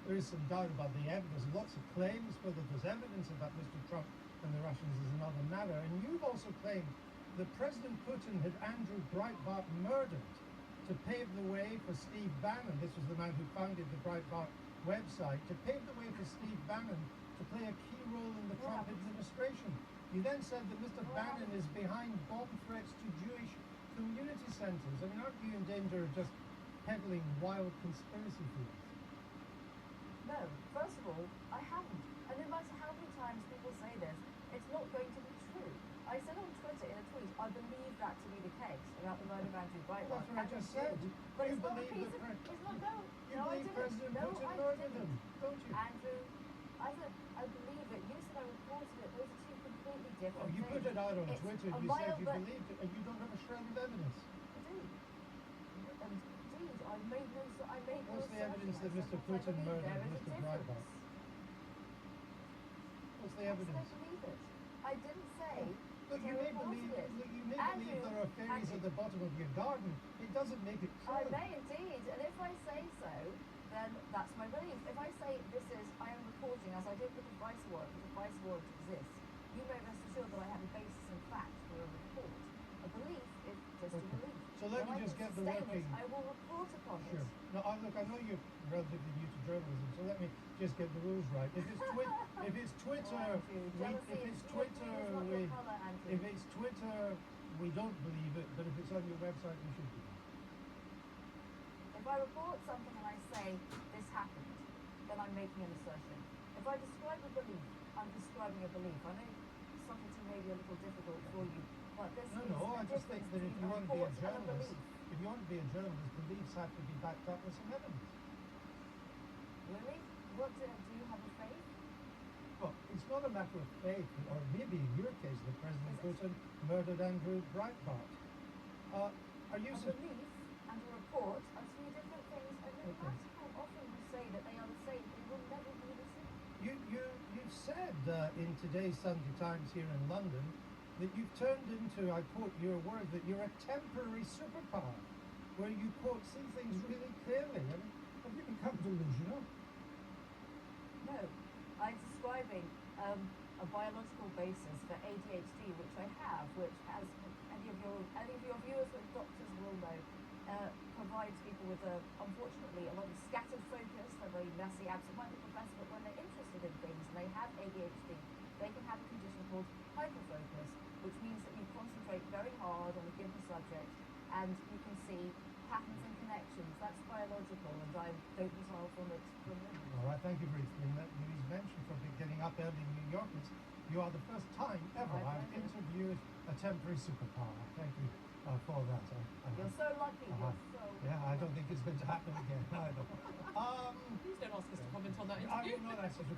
there is some doubt about the evidence. There's lots of claims. Whether there's evidence about Mr. Trump and the Russians is another matter. And you've also claimed that President Putin had Andrew Breitbart murdered to pave the way for Steve Bannon. This was the man who founded the Breitbart website, to pave the way for Steve Bannon to play a key role in the Trump administration. You then said that Mr. Bannon is behind bomb threats to Jewish community centers. I mean, aren't you in danger of just peddling wild conspiracy theories? No, first of all, I haven't. And no matter how many times people say this, it's not going to be true. I said on Twitter in a tweet, I believe that to be the case about the murder of Andrew Breitbart. Well, that's what I just said. But you it's not a believe piece of... It's not, no. You no, believe I President didn't. Putin I murdered didn't. him, don't you? Andrew, I said, I believe it. You said I reported it. Those are two completely different Oh, you things. put it out on It's Twitter, a you mile, said you but- believed it, and you don't have a shred of evidence. I do. And indeed, I made no... What's the evidence that Mr. Putin murdered Mr. Breitbart? What's the evidence? I believe it. I didn't say... Look, you may believe there are fairies at the bottom of your garden. It doesn't make it true. I may indeed, and if I say so, then that's my belief. If I say I am reporting, as I did with the vice warrant, because the vice warrant exists, you may rest assured that I have a basis in fact for a report. A belief is just a belief. So let me just get the working... I will report upon it. Sure. Now, look, I know you're relatively new to journalism, so let me just get the rules right. If it's Twitter, if it's Twitter, we don't believe it, but if it's on your website, we should believe it. If I report something and I say this happened, then I'm making an assertion. If I describe a belief, I'm describing a belief. I know subtlety may be a little difficult for you, but this is I just think that if you want to be a journalist, belief. beliefs have to be backed up with some evidence. Really? What do you have a faith? Well, it's not a matter of faith, or maybe in your case, that President Putin murdered Andrew Breitbart. Are you... A belief and a report are two different things, and no matter how often you say that they are the same, they will never be the same. You've said in today's Sunday Times here in London that you've turned into, I quote your word, that you're a temporary superpower, where you, quote, see things really clearly. I mean, have you become delusional? No, I'm describing a biological basis for ADHD, which I have, which, as any of your viewers with doctors will know, provides people with unfortunately a lot of scattered focus. They're very messy, absent-minded professors, but when they're interested in things and they have ADHD, they can have a condition called hyperfocus, which means that you concentrate very hard on a given subject and you can see patterns and connections. That's biological, and I don't resolve from it. All right, thank you for explaining that. Louise Mensch from getting up early in New York. You are the first time ever I've interviewed a temporary superpower. Thank you for that. You're so lucky. Yeah, I don't think it's going to happen again either. Please don't ask us to comment on that interview. I will not ask you to